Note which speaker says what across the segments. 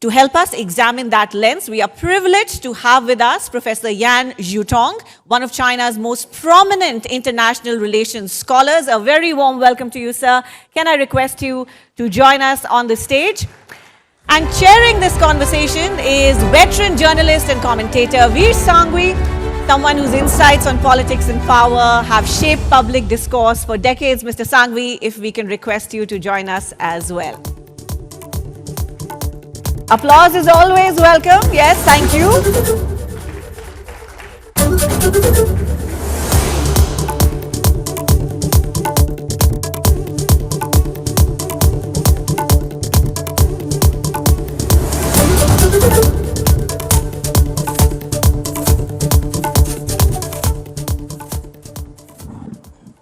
Speaker 1: To help us examine that lens, we are privileged to have with us Professor Yan Zhutong, one of China's most prominent international relations scholars. A very warm welcome to you, sir. Can I request you to join us on the stage? And chairing this conversation is veteran journalist and commentator Veer Sanghvi, someone whose insights on politics and power have shaped public discourse for decades. Mr. Sanghvi, if we can request you to join us as well. Applause is always welcome. Yes, thank you.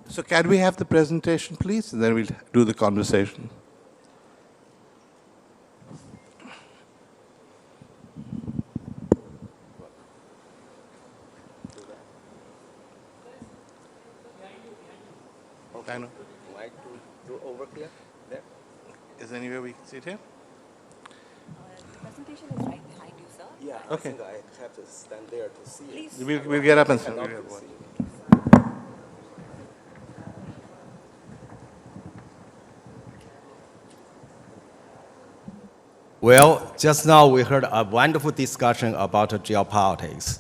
Speaker 2: So can we have the presentation, please? And then we'll do the conversation. I know.
Speaker 3: Like to do over here? There?
Speaker 2: Is there anywhere we can sit here?
Speaker 1: The presentation is right behind you, sir.
Speaker 3: Yeah,
Speaker 2: Okay.
Speaker 3: I think I have to stand there to see it.
Speaker 1: Please.
Speaker 2: We'll get up and
Speaker 3: Cannot
Speaker 2: we'll
Speaker 3: to see it. Well, just now we heard a wonderful discussion about geopolitics.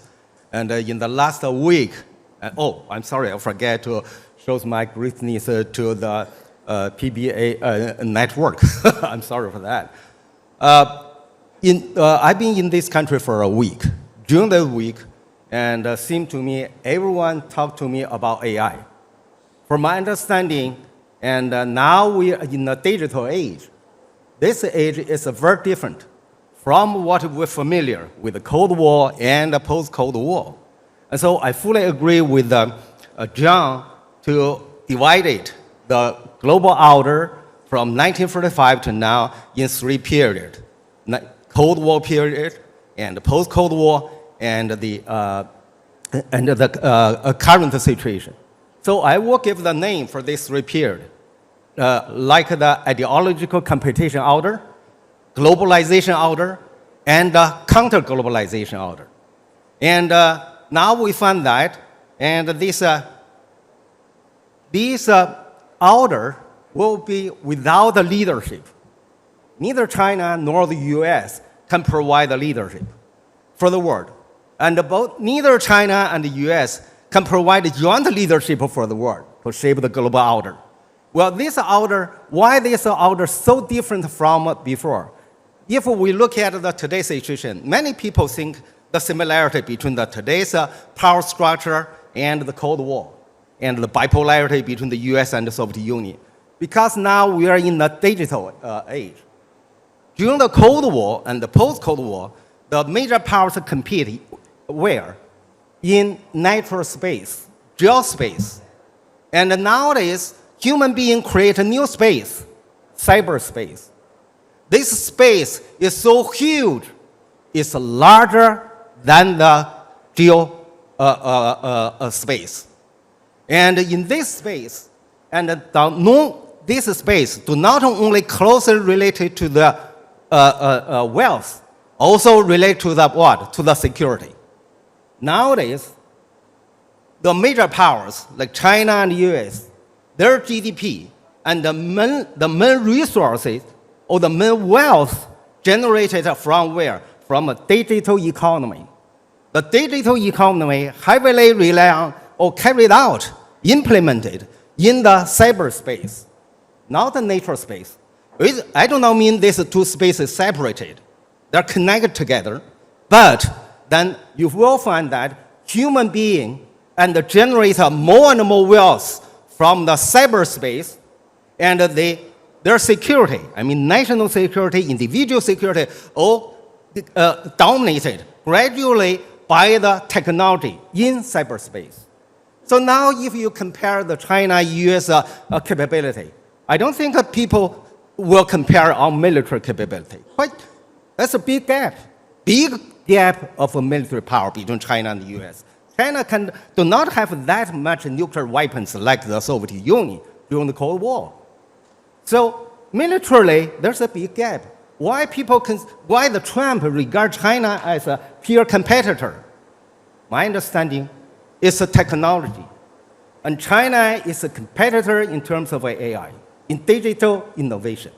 Speaker 3: And in the last week, I'm sorry, I forget to show my greatness to the PBA network. I'm sorry for that. I've been in this country for a week. During the week, and seemed to me, everyone talked to me about AI. From my understanding, and now we are in a digital age. This age is very different from what we're familiar with the Cold War and the post-Cold War. And so I fully agree with John to divide it, the global order from 1945 to now in three periods. Cold War period, and the post-Cold War, and the current situation. So I will give the name for this three periods. Like the ideological competition order, globalization order, and the counter-globalization order. And now we find that, and this order will be without the leadership. Neither China nor the US can provide the leadership for the world. And neither China and the US can provide joint leadership for the world to shape the global order. Well, this order, why this order so different from before? If we look at the today's situation, many people think the similarity between the today's power structure and the Cold War, and the bipolarity between the US and the Soviet Union. Because now we are in a digital age. During the Cold War and the post-Cold War, the major powers compete where? In natural space, geospace. And nowadays, human beings create a new space, cyberspace. This space is so huge, it's larger than the space. And in this space, and this space do not only closely related to the wealth, also relate to the what? To the security. Nowadays, the major powers like China and the US, their GDP and the main resources or the main wealth generated from where? From a digital economy. The digital economy heavily rely on or carried out, implemented in the cyberspace, not the natural space. I do not mean these two spaces separated. They're connected together, but then you will find that human beings and generate more and more wealth from the cyberspace, and their security, I mean national security, individual security, all dominated gradually by the technology in cyberspace. So now if you compare the China-US capability, I don't think people will compare our military capability. That's a big gap of military power between China and the US. China do not have that much nuclear weapons like the Soviet Union during the Cold War. So militarily, there's a big gap. why why the Trump regard China as a peer competitor? My understanding is a technology. And China is a competitor in terms of AI, in digital innovation.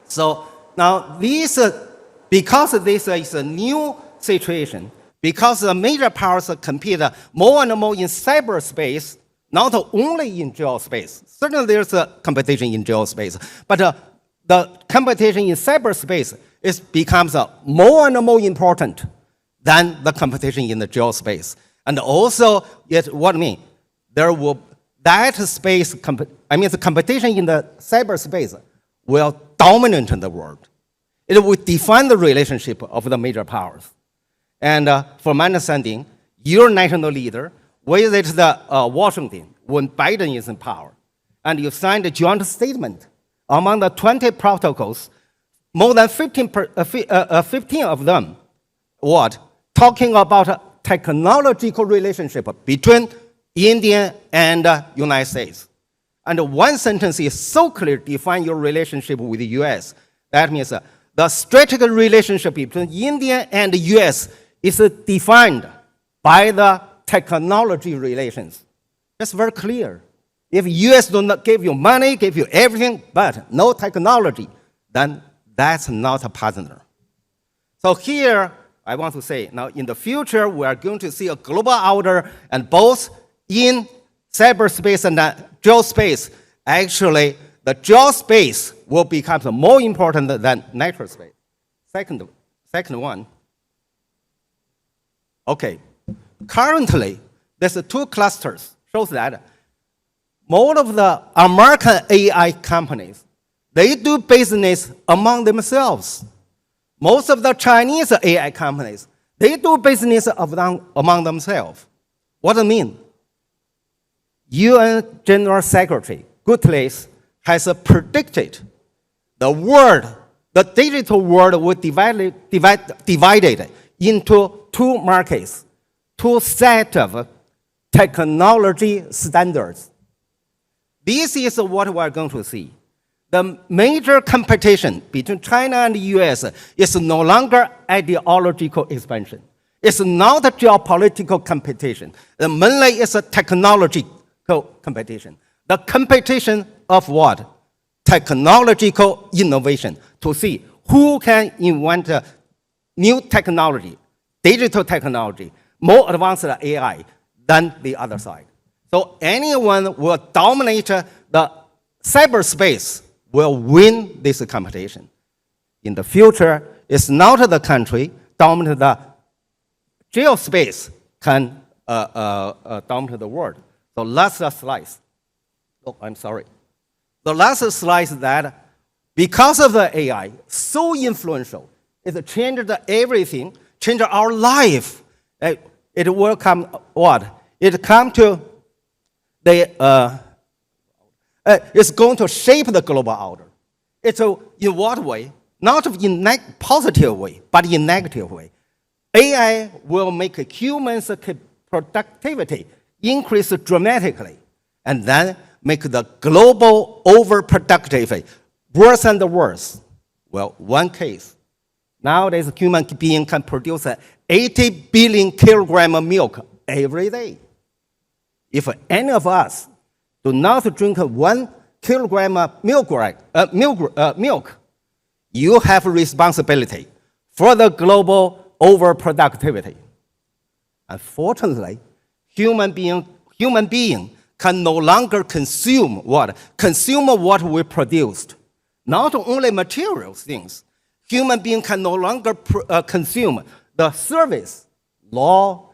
Speaker 3: So now because this is a new situation, because the major powers compete more and more in cyberspace, not only in geospace. Certainly there's a competition in geospace, but the competition in cyberspace becomes more and more important than the competition in the geospace. And also, what I mean, the competition in the cyberspace will dominate the world. It will define the relationship of the major powers. And from my understanding, your national leader visited Washington when Biden is in power, and you signed a joint statement. Among the 20 protocols, more than 15 of them, talking about technological relationship between India and United States. And one sentence is so clear, define your relationship with the US. That means the strategic relationship between India and the US is defined by the technology relations. That's very clear. If US do not give you money, give you everything, but no technology, then that's not a partner. So here, I want to say, now in the future, we are going to see a global order, and both in cyberspace and geospace, actually, the geospace will become more important than natural space. Second one. Okay. Currently, there's two clusters, shows that most of the American AI companies, they do business among themselves. Most of the Chinese AI companies, they do business among themselves. What do I mean? UN General Secretary Guterres has predicted the world, the digital world will divided into two markets, two sets of technology standards. This is what we are going to see. The major competition between China and the US is no longer ideological expansion. It's not a geopolitical competition. Mainly it's a technological competition. The competition of what? Technological innovation, to see who can invent new technology, digital technology, more advanced AI than the other side. So anyone will dominate the cyberspace will win this competition. In the future, it's not the country dominate the geospace can dominate the world. So last slide. Oh, I'm sorry. The last slide is that because of the AI, so influential, it changed everything, changed our life. It will come what? It come to the it's going to shape the global order. It's in what way? Not in positive way, but in negative way. AI will make humans' productivity increase dramatically, and then make the global overproductivity worse and worse. Well, one case. Nowadays, a human being can produce 80 billion kilograms of milk every day. If any of us do not drink 1 kilogram of milk, you have responsibility for the global overproductivity. Unfortunately, human being can no longer consume what? Consume what we produced. Not only material things. Human being can no longer consume the service, law,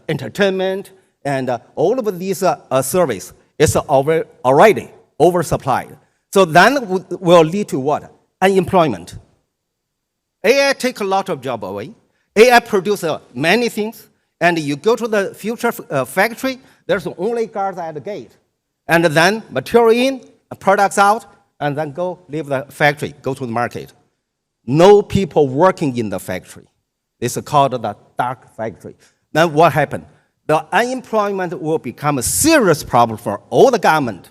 Speaker 3: entertainment, and all of these service is already oversupplied. So then will lead to what? Unemployment. AI take a lot of job away. AI produce many things, and you go to the future factory, there's only guards at the gate. And then material in, products out, and then go leave the factory, go to the market. No people working in the factory. This is called the dark factory. Then what happened? The unemployment will become a serious problem for all the government.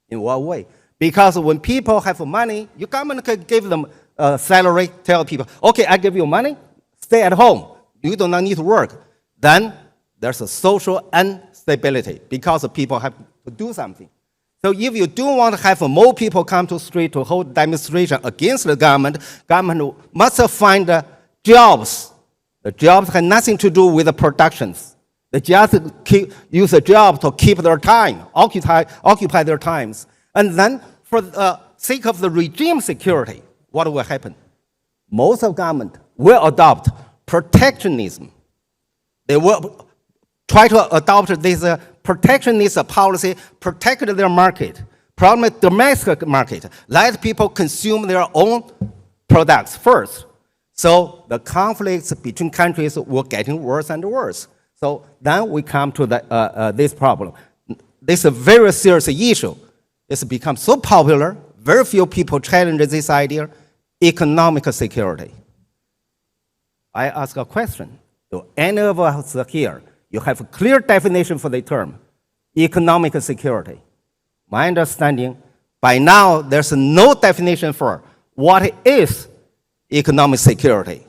Speaker 3: In what way? Because when people have money, your government can give them a salary, tell people, okay, I give you money, stay at home. You do not need to work. Then there's a social instability because people have to do something. So if you do want to have more people come to the street to hold demonstration against the government must find jobs. The jobs have nothing to do with the productions. They just use a job to keep their time, occupy their times. And then for the sake of the regime security, what will happen? Most of government will adopt protectionism. They will try to adopt this protectionist policy, protect their market, primarily domestic market, let people consume their own products first. So the conflicts between countries were getting worse and worse. So then we come to this problem. This is a very serious issue. It's become so popular, very few people challenge this idea, economic security. I ask a question. Do any of us here, you have a clear definition for the term, economic security? My understanding, by now, there's no definition for what is economic security.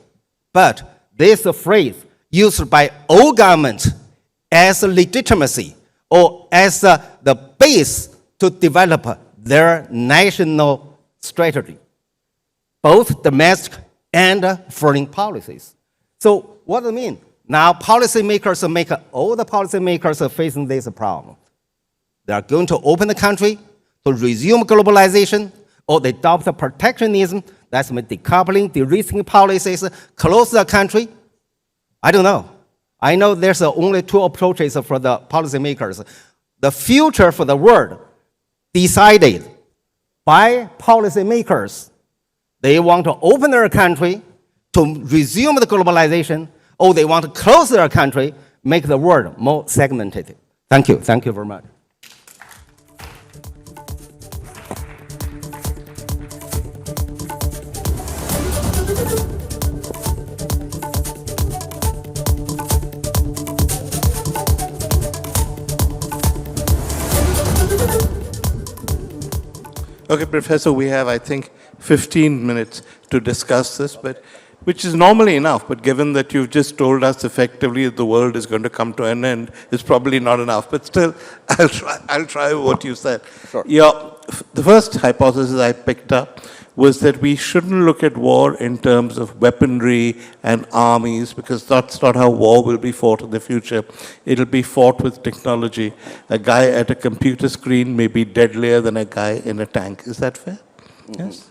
Speaker 3: But this phrase used by all governments as legitimacy or as the base to develop their national strategy, both domestic and foreign policies. So what does it mean? Now policymakers all the policymakers are facing this problem. They are going to open the country to resume globalization, or they adopt protectionism, that's decoupling, de-risking policies, close the country. I don't know. I know there's only two approaches for the policymakers. The future for the world decided by policymakers. They want to open their country to resume the globalization, or they want to close their country, make the world more segmented. Thank you. Thank you very much.
Speaker 2: Okay, Professor, we have, I think, 15 minutes to discuss this, but which is normally enough, but given that you've just told us effectively that the world is going to come to an end, it's probably not enough. But still, I'll try what you said.
Speaker 3: Sure.
Speaker 2: The first hypothesis I picked up was that we shouldn't look at war in terms of weaponry and armies, because that's not how war will be fought in the future. It'll be fought with technology. A guy at a computer screen may be deadlier than a guy in a tank. Is that fair? Mm-hmm. Yes.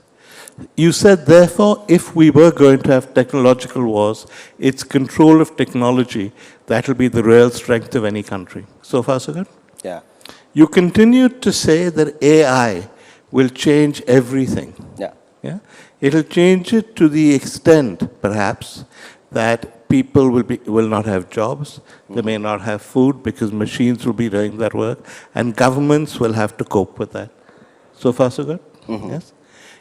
Speaker 2: You said, therefore, if we were going to have technological wars, it's control of technology that will be the real strength of any country. So far, so good?
Speaker 3: Yeah.
Speaker 2: You continued to say that AI will change everything.
Speaker 3: Yeah.
Speaker 2: Yeah? It'll change it to the extent, perhaps, that people will not have jobs, they may not have food because machines will be doing that work, and governments will have to cope with that. So far, so good? Mm-hmm. Yes?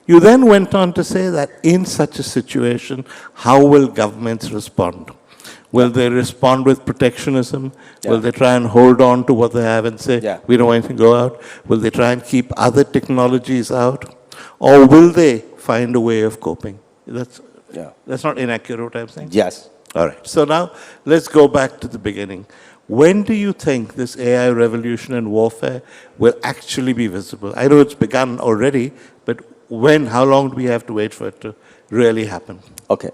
Speaker 2: You then went on to say that in such a situation, how will governments respond? Will they respond with protectionism? Yeah. Will they try and hold on to what they have and say, we don't want anything to go out? Will they try and keep other technologies out? Or will they find a way of coping? That's not inaccurate what I'm saying?
Speaker 3: Yes.
Speaker 2: All right. So now let's go back to the beginning. When do you think this AI revolution and warfare will actually be visible? I know it's begun already, but when, how long do we have to wait for it to really happen?
Speaker 3: Okay.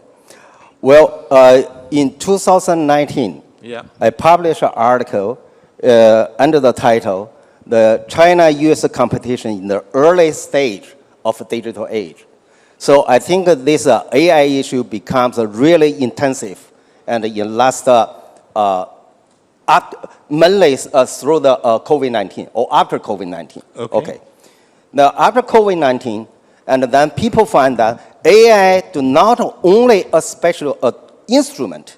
Speaker 3: Well, in 2019, I published an article under the title, The China-US Competition in the Early Stage of Digital Age. So I think this AI issue becomes really intensive, and in last, mainly through the COVID-19, or after COVID-19. Okay. Now, after COVID-19, and then people find that AI do not only a special instrument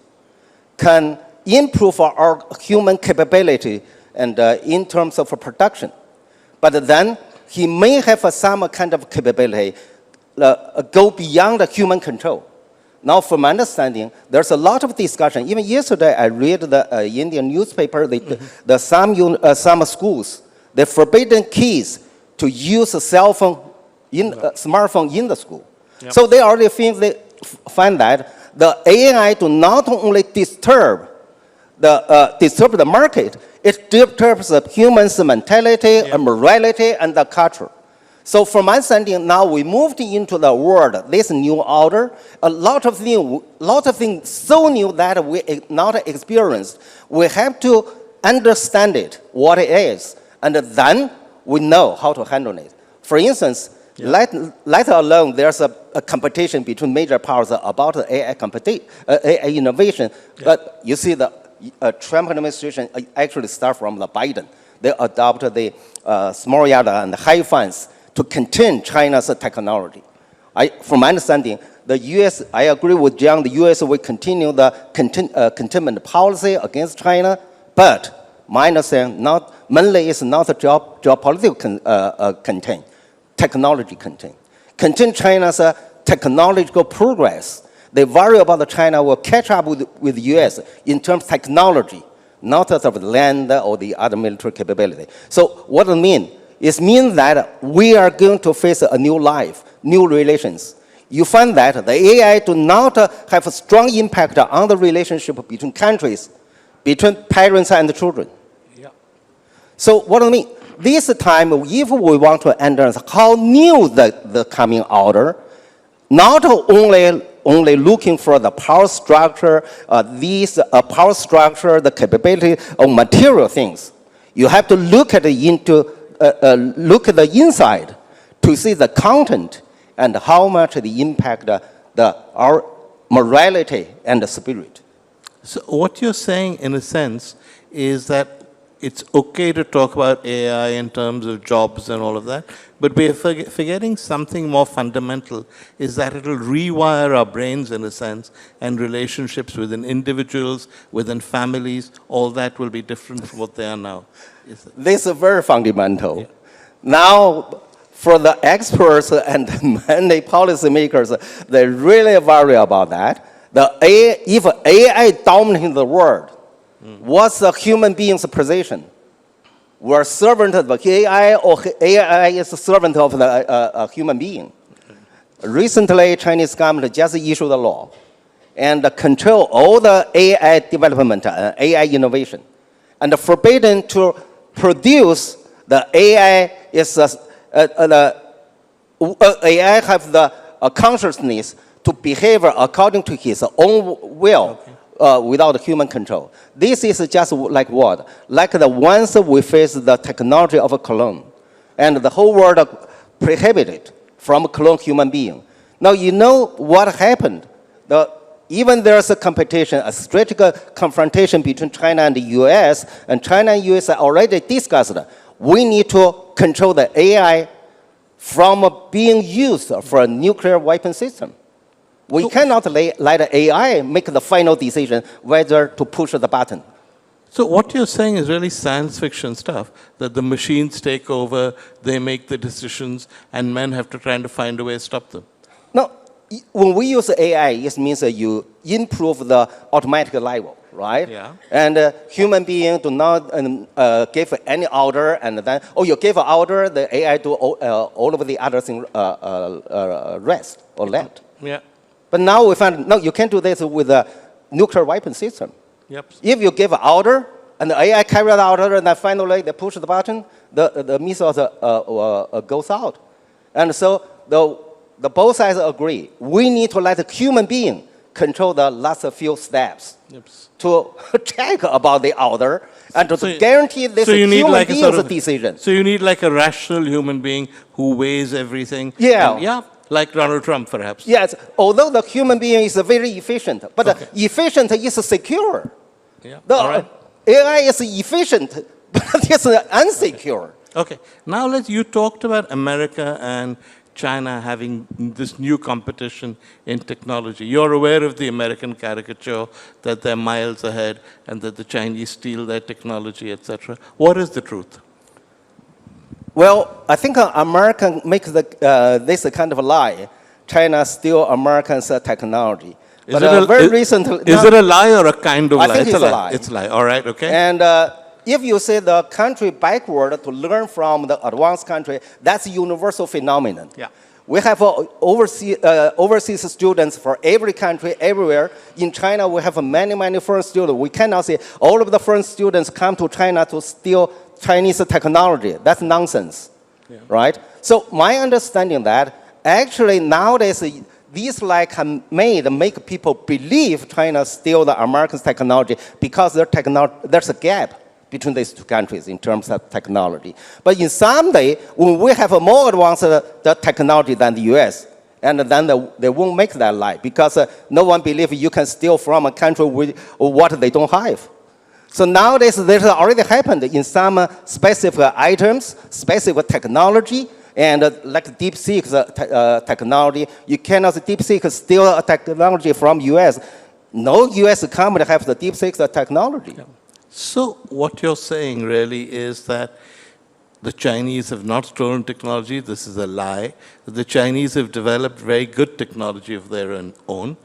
Speaker 3: can improve our human capability and in terms of production, but then he may have some kind of capability go beyond the human control. Now, from my understanding, there's a lot of discussion. Even yesterday, I read the Indian newspaper. Some schools, they forbidden kids to use a cell phone, smartphone in the school.
Speaker 2: Yep.
Speaker 3: So they already find that the AI do not only disturb the market, it disturbs the human's mentality, and morality, and the culture. So from my understanding, now we moved into the world, this new order, a lot of things so new that we not experienced. We have to understand it, what it is, and then we know how to handle it. For instance, let alone there's a competition between major powers about the AI innovation. But you see the Trump administration actually start from the Biden. They adopted the small yard and high funds to contain China's technology. From my understanding, the U.S., I agree with John, the U.S. will continue the containment policy against China, but my understanding mainly is not a geopolitical contain, technology contain. Contain China's technological progress. They worry about China will catch up with the U.S. in terms of technology, not as of the land or the other military capability. So what does it mean? It means that we are going to face a new life, new relations. You find that the AI do not have a strong impact on the relationship between countries, between parents and children.
Speaker 2: Yeah.
Speaker 3: So what do I mean? This time, if we want to understand how new the coming order, not only looking for the power structure, power structure, the capability of material things, you have to look at look at the inside to see the content and how much the impact our morality and the spirit.
Speaker 2: So what you're saying, in a sense, is that it's okay to talk about AI in terms of jobs and all of that, but we're forgetting something more fundamental, is that it'll rewire our brains, in a sense, and relationships within individuals, within families, all that will be different from what they are now.
Speaker 3: This is very fundamental. Yeah. Now, for the experts and many policymakers, they really worry about that. If AI dominating the world, what's the human being's position? We're servant of the AI, or AI is a servant of the human being. Recently, Chinese government just issued a law and control all the AI development, AI innovation, and forbidden to produce the AI AI have the consciousness to behave according to his own will. Without human control. This is just like what? Like the ones we face the technology of a clone. And the whole world prohibited from clone human being. Now you know what happened. Even there's a competition, a strategic confrontation between China and the US, and China and US already discussed we need to control the AI from being used for a nuclear weapon system. We cannot let the AI make the final decision whether to push the button.
Speaker 2: So what you're saying is really science fiction stuff, that the machines take over, they make the decisions, and men have to try to find a way to stop them.
Speaker 3: No, when we use AI, it means you improve the automatic level, right?
Speaker 2: Yeah.
Speaker 3: And human beings do not give any order, and then, you give an order, the AI do all of the other things rest or left.
Speaker 2: Yeah.
Speaker 3: But now we find, no, you can't do this with a nuclear weapon system.
Speaker 2: Yep.
Speaker 3: If you give an order, and the AI carry the order, and then finally they push the button, the missile goes out. And so the both sides agree. We need to let the human being control the last few steps to check about the order and to guarantee this human being's decision.
Speaker 2: So you need like a rational human being who weighs everything.
Speaker 3: Yeah.
Speaker 2: And, yeah. Like Donald Trump, perhaps.
Speaker 3: Yes, although the human being is very efficient, but efficient is secure.
Speaker 2: Yeah.
Speaker 3: The AI is efficient, but it's unsecure.
Speaker 2: Okay. Now you talked about America and China having this new competition in technology. You're aware of the American caricature that they're miles ahead and that the Chinese steal their technology, etc. What is the truth?
Speaker 3: Well, I think America makes this kind of a lie. China steal Americans' technology. Is
Speaker 2: it a lie or a kind of lie?
Speaker 3: I think it's a lie.
Speaker 2: It's a lie. All right, okay.
Speaker 3: And if you say the country backward to learn from the advanced country, that's a universal phenomenon.
Speaker 2: Yeah.
Speaker 3: We have overseas students for every country, everywhere. In China, we have many, many foreign students. We cannot say all of the foreign students come to China to steal Chinese technology. That's nonsense, right? So my understanding that actually nowadays, these make people believe China steal the American technology because there's a gap between these two countries in terms of technology. But in some day, when we have a more advanced technology than the US, and then they won't make that lie because no one believes you can steal from a country with what they don't have. So nowadays, this already happened in some specific items, specific technology, and like DeepSeek technology, you cannot DeepSeek steal a technology from US. No US company has the DeepSeek technology.
Speaker 2: Yeah. So what you're saying really is that the Chinese have not stolen technology. This is a lie. The Chinese have developed very good technology of their own.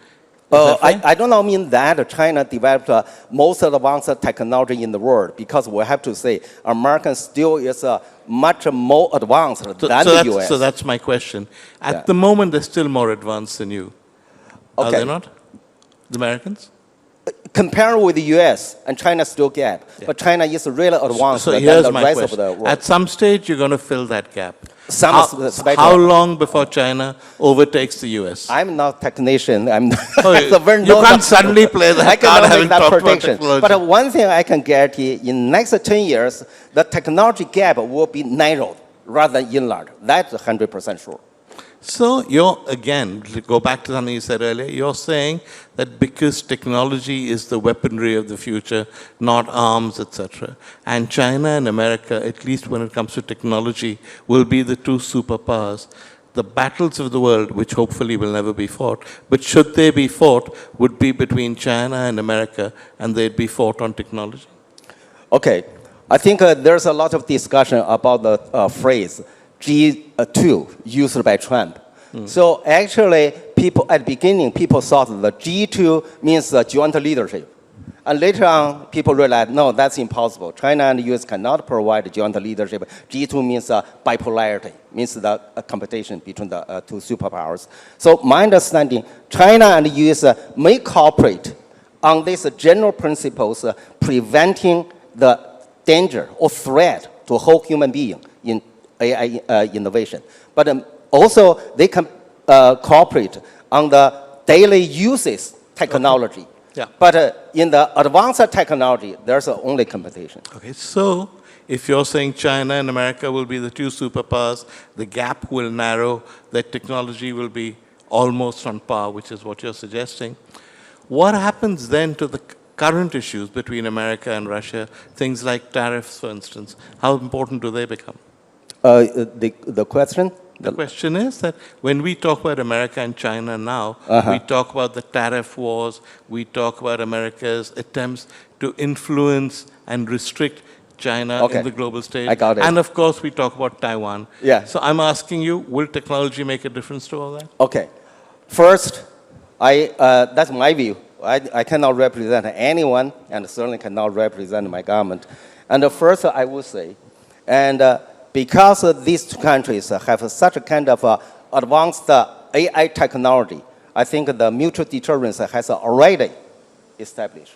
Speaker 3: I don't mean that China developed most advanced technology in the world, because we have to say American still is much more advanced than the US.
Speaker 2: So that's my question. At the moment, they're still more advanced than you.
Speaker 3: Okay.
Speaker 2: Are they not? The Americans?
Speaker 3: Compared with the US, and China still gap. Yeah. But China is really advanced than
Speaker 2: here's
Speaker 3: the
Speaker 2: my
Speaker 3: rest
Speaker 2: question.
Speaker 3: of the world.
Speaker 2: At some stage, you're going to fill that gap.
Speaker 3: How
Speaker 2: long before China overtakes the US?
Speaker 3: I'm not a technician. I'm not
Speaker 2: you can't suddenly play that
Speaker 3: I
Speaker 2: card
Speaker 3: cannot
Speaker 2: having
Speaker 3: make that
Speaker 2: talked about
Speaker 3: prediction.
Speaker 2: technology.
Speaker 3: But one thing I can guarantee, in next 10 years, the technology gap will be narrowed rather than enlarged. That's 100% sure.
Speaker 2: So again, to go back to something you said earlier, you're saying that because technology is the weaponry of the future, not arms, etc., and China and America, at least when it comes to technology, will be the two superpowers. The battles of the world, which hopefully will never be fought, but should they be fought, would be between China and America, and they'd be fought on technology.
Speaker 3: Okay. I think there's a lot of discussion about the phrase G2 used by Trump. So actually, at the beginning, people thought the G2 means joint leadership. And later on, people realized, no, that's impossible. China and the US cannot provide joint leadership. G2 means bipolarity, means the competition between the two superpowers. So my understanding, China and the US may cooperate on these general principles, preventing the danger or threat to a whole human being in AI innovation. But also, they can cooperate on the daily uses technology.
Speaker 2: Okay. Yeah.
Speaker 3: But in the advanced technology, there's only competition.
Speaker 2: Okay, so if you're saying China and America will be the two superpowers, the gap will narrow, that technology will be almost on par, which is what you're suggesting. What happens then to the current issues between America and Russia, things like tariffs, for instance? How important do they become?
Speaker 3: The question?
Speaker 2: The question is that when we talk about America and China now, we talk about the tariff wars, we talk about America's attempts to influence and restrict China in the global stage.
Speaker 3: I got it.
Speaker 2: And of course, we talk about Taiwan.
Speaker 3: Yeah.
Speaker 2: So I'm asking you, will technology make a difference to all that?
Speaker 3: Okay. First, that's my view. I cannot represent anyone, and certainly cannot represent my government. And first, I would say, because these two countries have such a kind of advanced AI technology, I think the mutual deterrence has already established.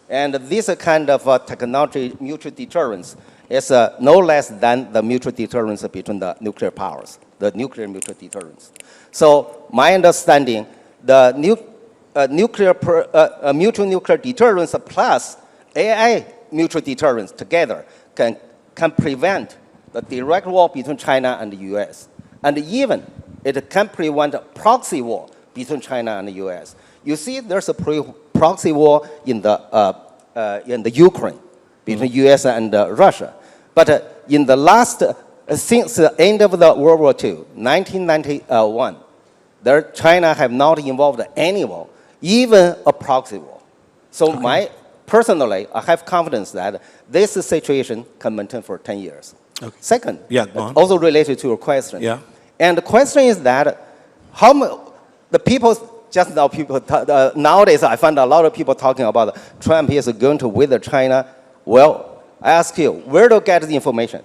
Speaker 3: And this kind of technology mutual deterrence is no less than the mutual deterrence between the nuclear powers, the nuclear mutual deterrence. So my understanding, the mutual nuclear deterrence plus AI mutual deterrence together can prevent the direct war between China and the US. And even it can prevent a proxy war between China and the US. You see, there's a proxy war in the Ukraine between US and Russia. But in the last, since the end of the World War II, 1991, China have not involved any war, even a proxy war. So personally, I have confidence that this situation can maintain for 10 years.
Speaker 2: Okay.
Speaker 3: Second,
Speaker 2: go on.
Speaker 3: also related to your question.
Speaker 2: Yeah.
Speaker 3: And the question is that nowadays I find a lot of people talking about Trump is going to wither China. Well, I ask you, where to get the information?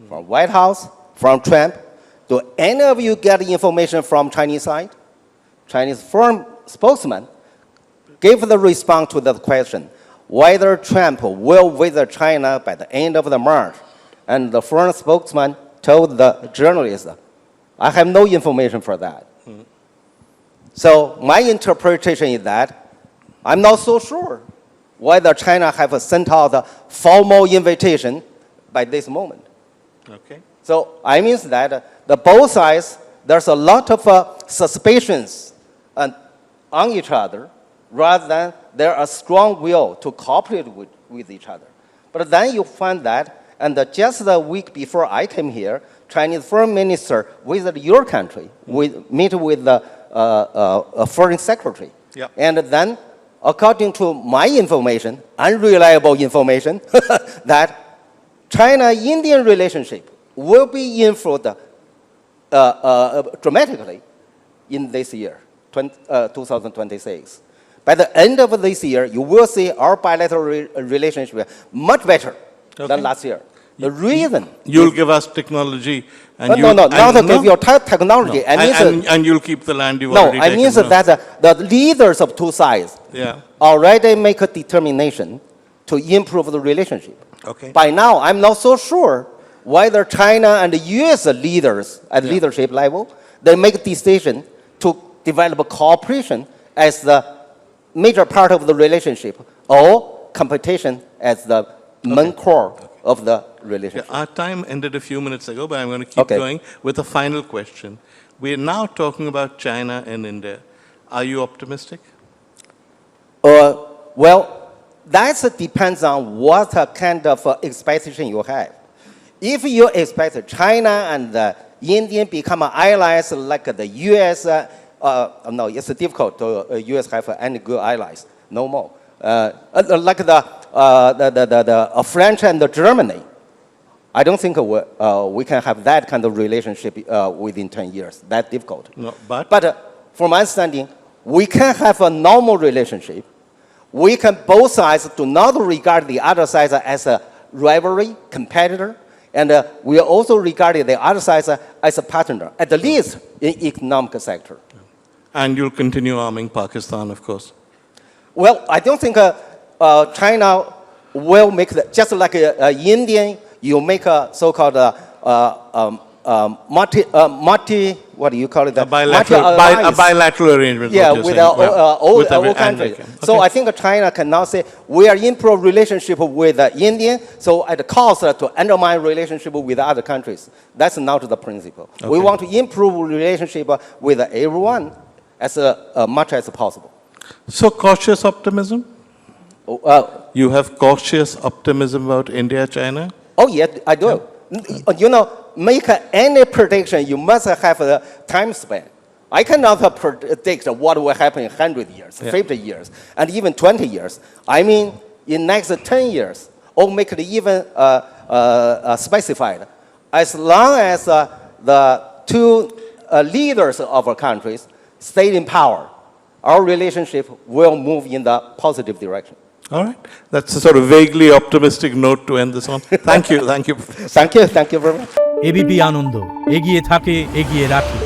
Speaker 3: From White House, from Trump? Do any of you get the information from Chinese side? Chinese foreign spokesman gave the response to that question, whether Trump will visit China by the end of the March. And the foreign spokesman told the journalist, I have no information for that. So my interpretation is that I'm not so sure whether China have sent out a formal invitation by this moment.
Speaker 2: Okay.
Speaker 3: So I mean that the both sides, there's a lot of suspicions on each other, rather than there a strong will to cooperate with each other. But then you find that, and just the week before I came here, Chinese foreign minister visited your country, meet with the foreign secretary.
Speaker 2: Yep.
Speaker 3: And then, according to my information, unreliable information, that China-Indian relationship will be improved dramatically in this year, 2026. By the end of this year, you will see our bilateral relationship much better than last year. The reason...
Speaker 2: You'll give us technology and
Speaker 3: not to give you technology.
Speaker 2: No. And you'll keep the land you've already taken.
Speaker 3: I mean that the leaders of two sides already make a determination to improve the relationship.
Speaker 2: Okay.
Speaker 3: By now, I'm not so sure whether China and the U.S. leaders at leadership level, they make a decision to develop a cooperation as the major part of the relationship, or competition as the main core of the relationship.
Speaker 2: Our time ended a few minutes ago, but I'm going to keep going with a final question. We're now talking about China and India. Are you optimistic?
Speaker 3: Well, that depends on what kind of expectation you have. If you expect China and India become allies like the U.S., no, it's difficult to U.S. have any good allies, no more. Like the French and the Germany, I don't think we can have that kind of relationship within 10 years. That's difficult.
Speaker 2: No, but
Speaker 3: from my understanding, we can have a normal relationship. We can, both sides do not regard the other side as a rivalry, competitor, and we also regard the other side as a partner, at least in economic sector.
Speaker 2: And you'll continue arming Pakistan, of course.
Speaker 3: Well, I don't think China will make just like Indian, you make a so-called what do you call it?
Speaker 2: A bilateral arrangement.
Speaker 3: Yeah, with all countries. Okay. So I think China can now say, we are improve relationship with India, so at the cost to undermine relationship with other countries. That's not the principle. Okay. We want to improve relationship with everyone as much as possible.
Speaker 2: So cautious optimism? You have cautious optimism about India, China?
Speaker 3: Oh, yeah, I do. Yeah. You know, make any prediction, you must have a time span. I cannot predict what will happen in 100 years, 50 years, and even 20 years. I mean, in next 10 years, or make it even specified. As long as the two leaders of our countries stay in power, our relationship will move in the positive direction.
Speaker 2: All right. That's a sort of vaguely optimistic note to end this on. Thank you. Thank you.
Speaker 3: Thank you very much.
Speaker 4: ABP আনন্দ এগিয়ে থাকে এগিয়ে রাখে।